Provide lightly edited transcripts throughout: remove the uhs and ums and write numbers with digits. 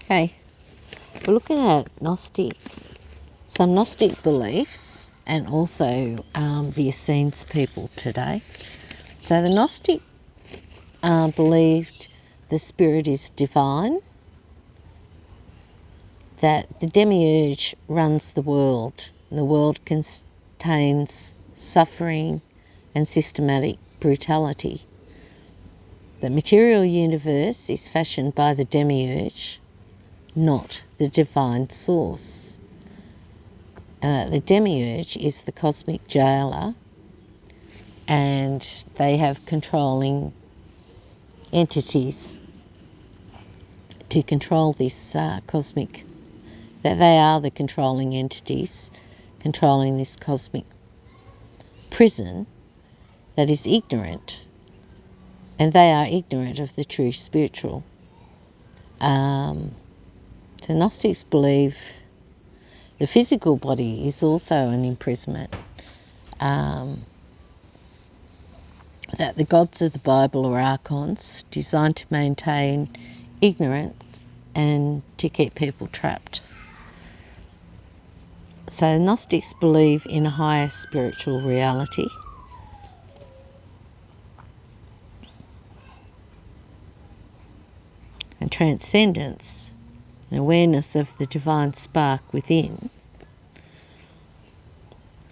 Okay, we're looking at some Gnostic beliefs and also the Essenes people today. So the Gnostic believed the spirit is divine, that the demiurge runs the world, and the world contains suffering and systematic brutality. The material universe is fashioned by the demiurge, not the divine source. The demiurge is the cosmic jailer, and they have controlling entities to control this cosmic, that they are the controlling entities controlling this cosmic prison that is ignorant, and they are ignorant of the true spiritual. The Gnostics believe the physical body is also an imprisonment, that the gods of the Bible are archons designed to maintain ignorance and to keep people trapped. So Gnostics believe in a higher spiritual reality, and transcendence, an awareness of the divine spark within,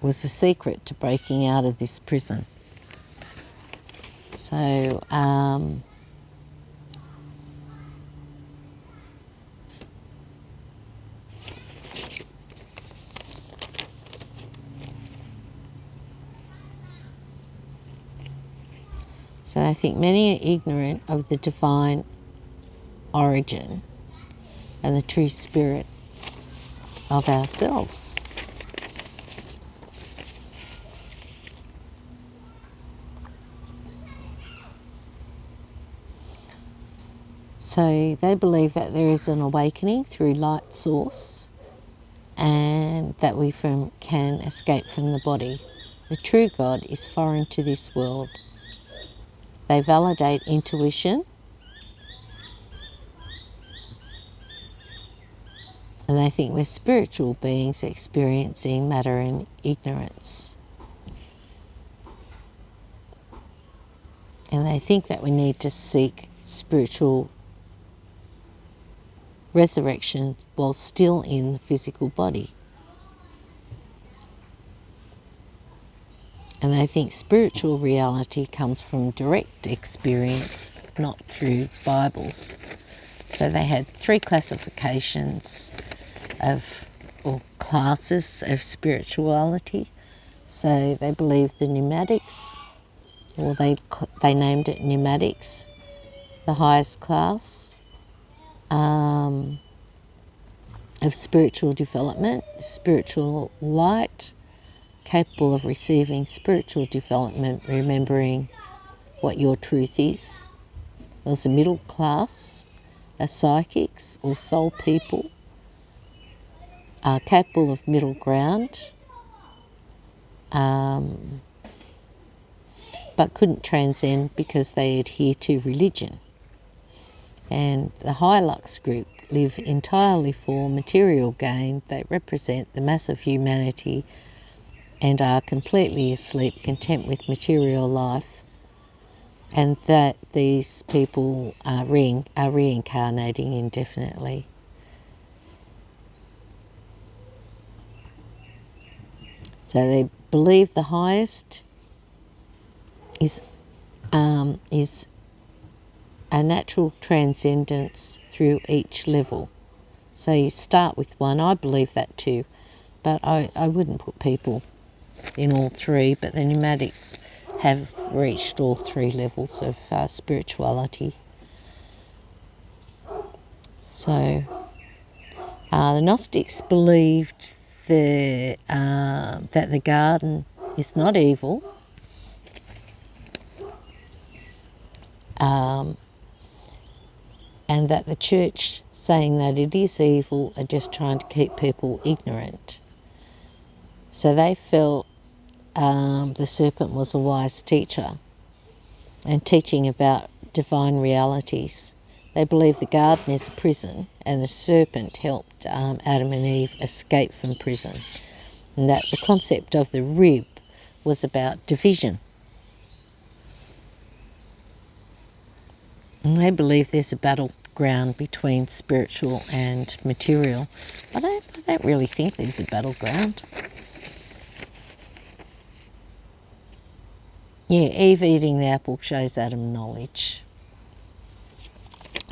was the secret to breaking out of this prison. So I think many are ignorant of the divine origin and the true spirit of ourselves. So they believe that there is an awakening through light source and that we can escape from the body. The true God is foreign to this world. They validate intuition, and they think we're spiritual beings experiencing matter in ignorance. And they think that we need to seek spiritual resurrection while still in the physical body. And they think spiritual reality comes from direct experience, not through Bibles. So they had 3 classifications or classes of spirituality. So they believed the pneumatics, or they named it pneumatics, the highest class of spiritual development, spiritual light, capable of receiving spiritual development, remembering what your truth is. There's a middle class, psychics or soul people, are capable of middle ground, but couldn't transcend because they adhere to religion. And the Hilux group live entirely for material gain. They represent the mass of humanity and are completely asleep, content with material life, and that these people are reincarnating indefinitely. So they believe the highest is a natural transcendence through each level. So you start with one. I believe that too, but I wouldn't put people in all 3, but the pneumatics have reached all 3 levels of spirituality. So the Gnostics believed that the garden is not evil, and that the church saying that it is evil are just trying to keep people ignorant. So they felt the serpent was a wise teacher and teaching about divine realities, They believe the garden is a prison and the serpent helped Adam and Eve escape from prison, and that the concept of the rib was about division. And they believe there's a battleground between spiritual and material. I don't really think there's a battleground. Yeah, Eve eating the apple shows Adam knowledge.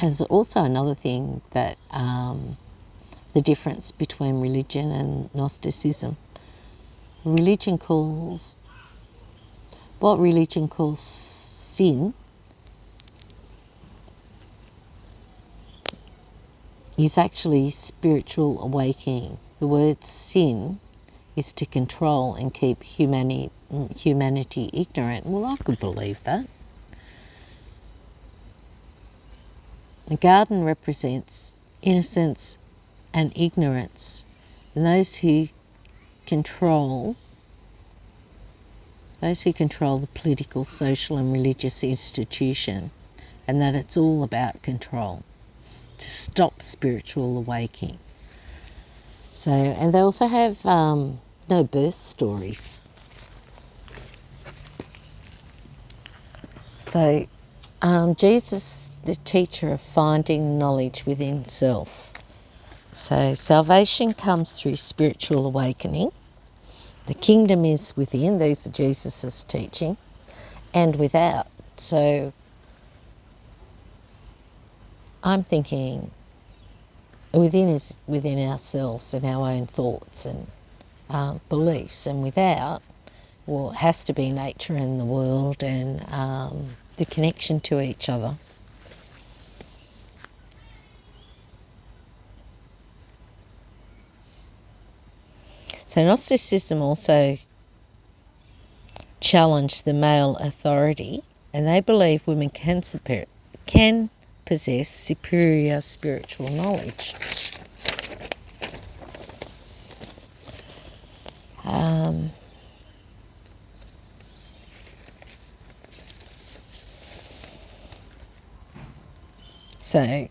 There's also another thing that the difference between religion and Gnosticism. What religion calls sin is actually spiritual awakening. The word sin is to control and keep humanity ignorant. Well, I could believe that. The garden represents innocence and ignorance, and those who control the political, social and religious institution, and that it's all about control to stop spiritual awakening. So, and they also have no birth stories. So Jesus, the teacher of finding knowledge within self. So salvation comes through spiritual awakening. The kingdom is within, these are Jesus' teaching, and without. So I'm thinking within is within ourselves and our own thoughts and beliefs, and without, well, it has to be nature and the world and the connection to each other. So Gnosticism also challenged the male authority, and they believe women can possess superior spiritual knowledge. So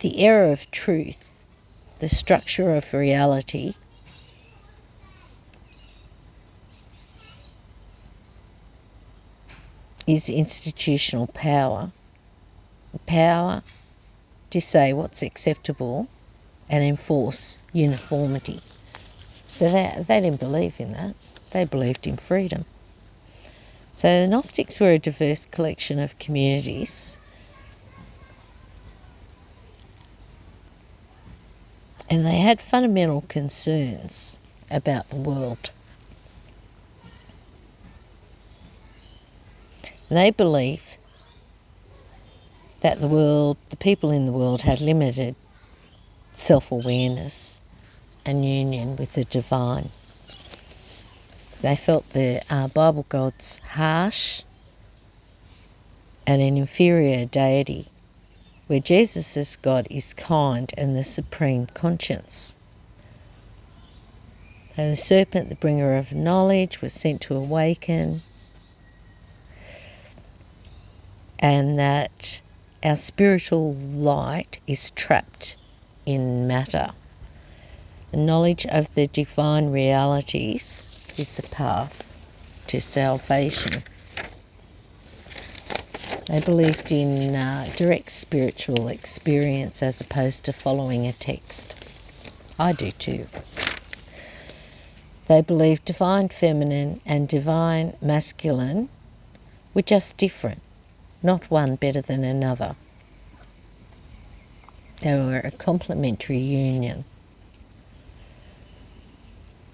the error of truth, the structure of reality, is institutional power. The power to say what's acceptable and enforce uniformity. So they didn't believe in that. They believed in freedom. So the Gnostics were a diverse collection of communities, and they had fundamental concerns about the world. They believed that the people in the world had limited self-awareness and union with the divine. They felt the Bible gods harsh and an inferior deity, where Jesus' God is kind and the supreme conscience. And the serpent, the bringer of knowledge, was sent to awaken, and that our spiritual light is trapped in matter. The knowledge of the divine realities is the path to salvation. They believed in direct spiritual experience as opposed to following a text. I do too. They believed divine feminine and divine masculine were just different, not one better than another. They were a complementary union.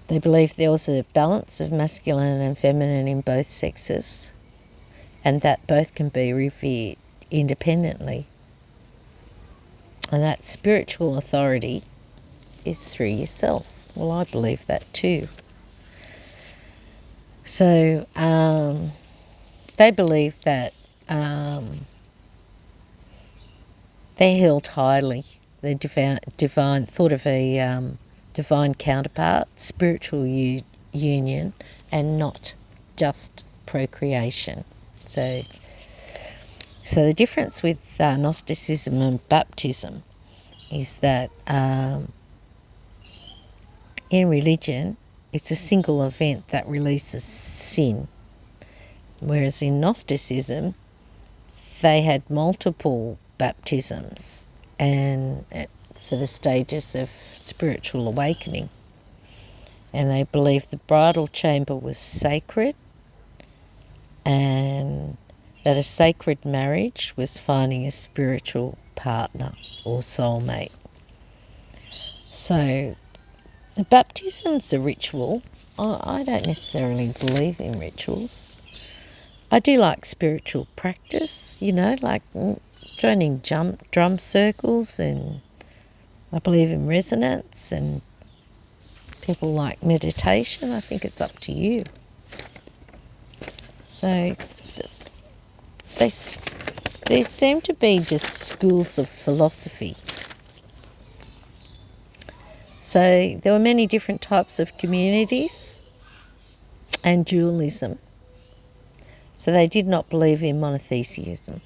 They believed there was a balance of masculine and feminine in both sexes, and that both can be revered independently. And that spiritual authority is through yourself. Well, I believe that too. So they believe that they held highly the divine thought of a divine counterpart, spiritual union, and not just procreation. So So the difference with Gnosticism and baptism is that in religion, it's a single event that releases sin, whereas in Gnosticism, they had multiple baptisms and for the stages of spiritual awakening. And they believed the bridal chamber was sacred and that a sacred marriage was finding a spiritual partner or soulmate. So baptism's a ritual. I don't necessarily believe in rituals. I do like spiritual practice, like joining drum circles, and I believe in resonance, and people like meditation. I think it's up to you. So there seem to be just schools of philosophy. So there were many different types of communities and dualism. So they did not believe in monotheism.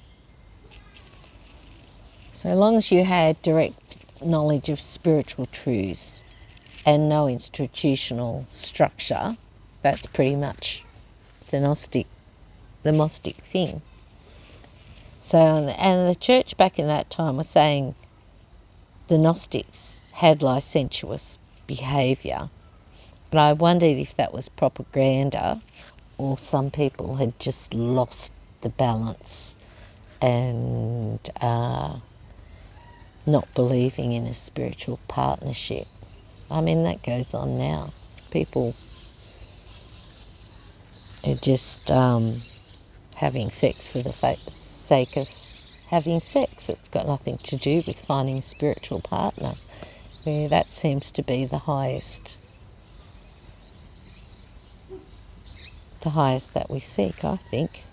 So long as you had direct knowledge of spiritual truths and no institutional structure, that's pretty much the Gnostic thing. So, and the church back in that time was saying the Gnostics had licentious behaviour. But I wondered if that was propaganda or some people had just lost the balance and not believing in a spiritual partnership. I mean, that goes on now. People are just having sex for the sake of having sex. It's got nothing to do with finding a spiritual partner. Yeah, that seems to be the highest that we seek, I think.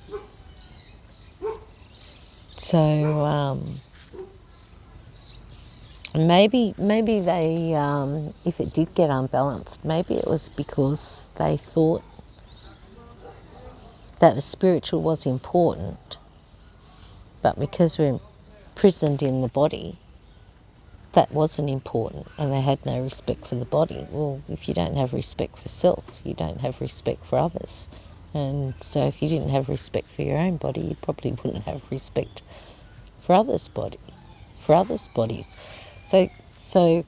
So maybe they, if it did get unbalanced, maybe it was because they thought that the spiritual was important, but because we're imprisoned in the body, that wasn't important, and they had no respect for the body. Well, if you don't have respect for self, you don't have respect for others. And so if you didn't have respect for your own body, you probably wouldn't have respect for others' bodies. So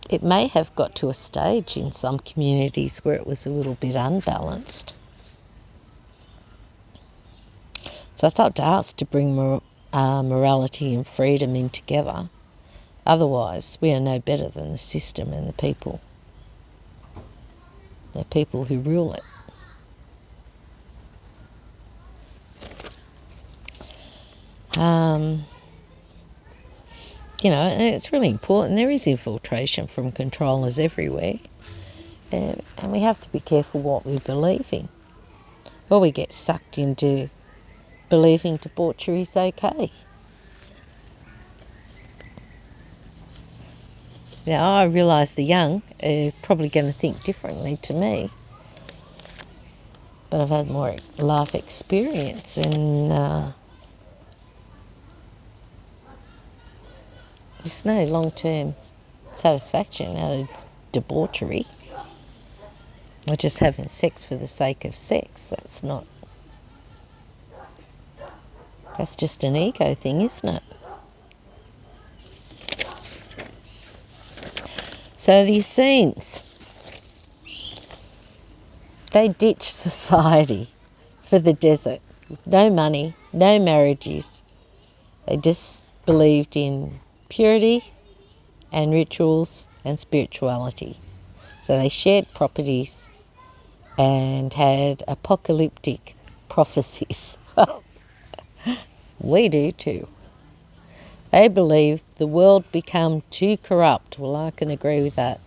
it may have got to a stage in some communities where it was a little bit unbalanced. So it's up to us to bring morality and freedom in together. Otherwise, we are no better than the system and the people who rule it. It's really important. There is infiltration from controllers everywhere, and we have to be careful what we believe in. Or we get sucked into believing debauchery is okay. Now, I realise the young are probably going to think differently to me, but I've had more life experience, and there's no long-term satisfaction out of debauchery or just having sex for the sake of sex. That's just an ego thing, isn't it? So the Essenes, they ditched society for the desert. No money, no marriages. They just believed in purity and rituals and spirituality. So they shared properties and had apocalyptic prophecies. We do too. They believed the world become too corrupt. Well, I can agree with that.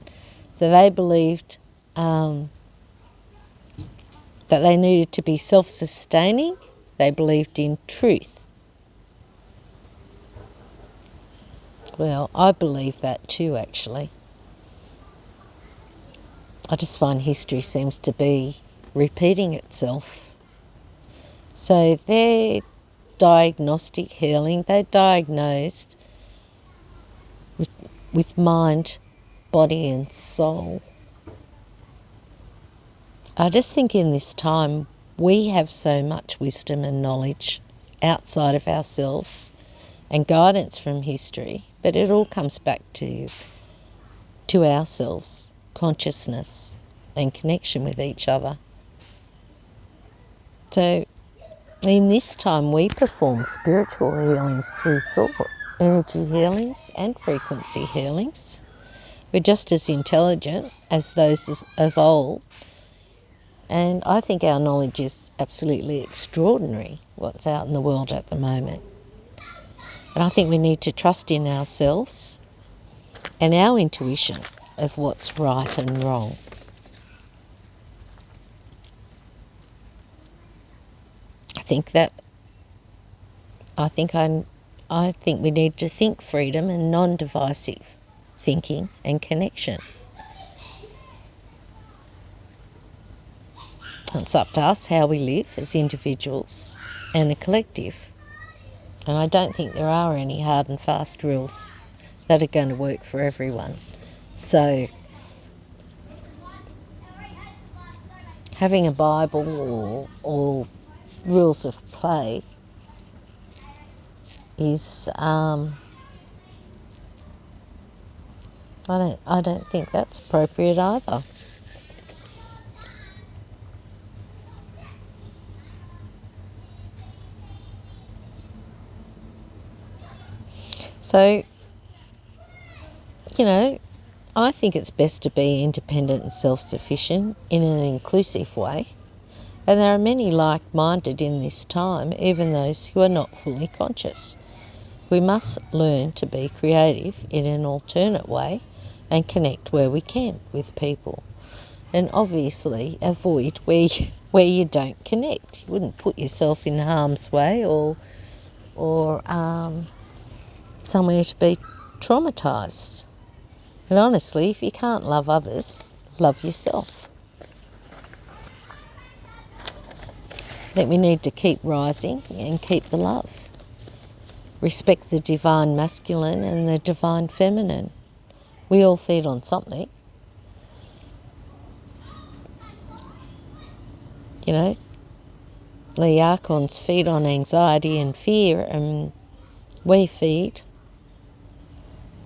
So they believed that they needed to be self-sustaining. They believed in truth. Well, I believe that too, actually. I just find history seems to be repeating itself. So their diagnostic healing. They diagnosed with mind, body and soul. I just think in this time we have so much wisdom and knowledge outside of ourselves and guidance from history, but it all comes back to ourselves, consciousness and connection with each other. So in this time we perform spiritual healings through thought, energy healings and frequency healings. We're just as intelligent as those of old, and I think our knowledge is absolutely extraordinary, what's out in the world at the moment. And I think we need to trust in ourselves and our intuition of what's right and wrong. I think we need to think freedom and non-divisive thinking and connection. It's up to us how we live as individuals and a collective. And I don't think there are any hard and fast rules that are going to work for everyone. So having a Bible or rules of play is I don't think that's appropriate either. So, I think it's best to be independent and self-sufficient in an inclusive way. And there are many like-minded in this time, even those who are not fully conscious. We must learn to be creative in an alternate way and connect where we can with people. And obviously avoid where you don't connect. You wouldn't put yourself in harm's way or somewhere to be traumatised. And honestly, if you can't love others, love yourself. I think we need to keep rising and keep the love. Respect the divine masculine and the divine feminine. We all feed on something. The archons feed on anxiety and fear, and we feed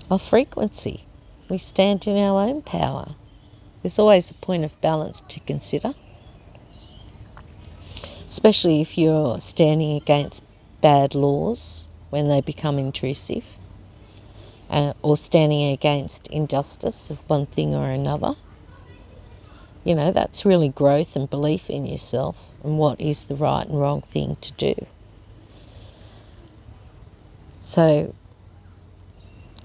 off frequency. We stand in our own power. There's always a point of balance to consider, especially if you're standing against bad laws when they become intrusive, or standing against injustice of one thing or another. That's really growth and belief in yourself and what is the right and wrong thing to do. So,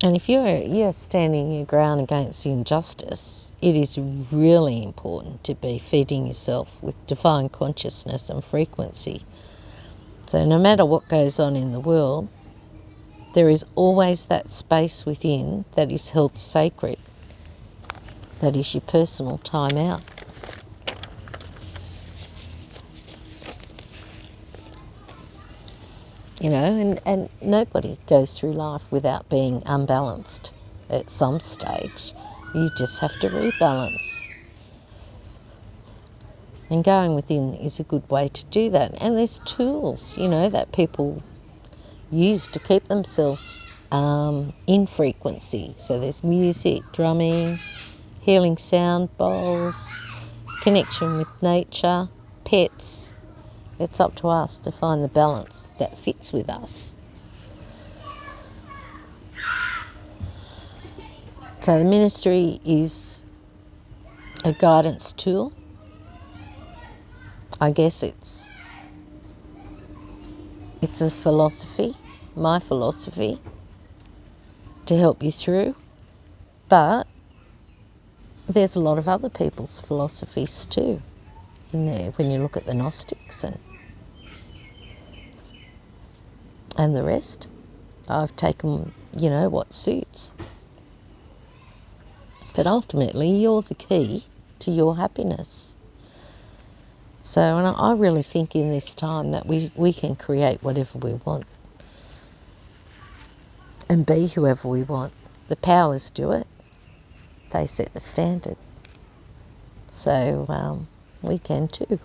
and if you're standing your ground against injustice, it is really important to be feeding yourself with divine consciousness and frequency. So no matter what goes on in the world, there is always that space within that is held sacred. That is your personal time out. And nobody goes through life without being unbalanced at some stage. You just have to rebalance. And going within is a good way to do that. And there's tools, that people use to keep themselves in frequency. So there's music, drumming, healing sound bowls, connection with nature, pets. It's up to us to find the balance that fits with us. So the ministry is a guidance tool. I guess it's a philosophy, my philosophy, to help you through. But there's a lot of other people's philosophies too in there when you look at the Gnostics and the rest. I've taken, what suits. But ultimately, you're the key to your happiness. So, and I really think in this time that we can create whatever we want and be whoever we want. The powers do it. They set the standard. So we can too.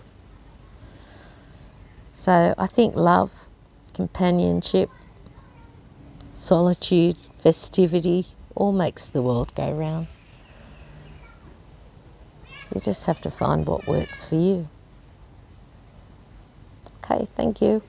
So I think love, companionship, solitude, festivity, all makes the world go round. You just have to find what works for you. Okay, thank you.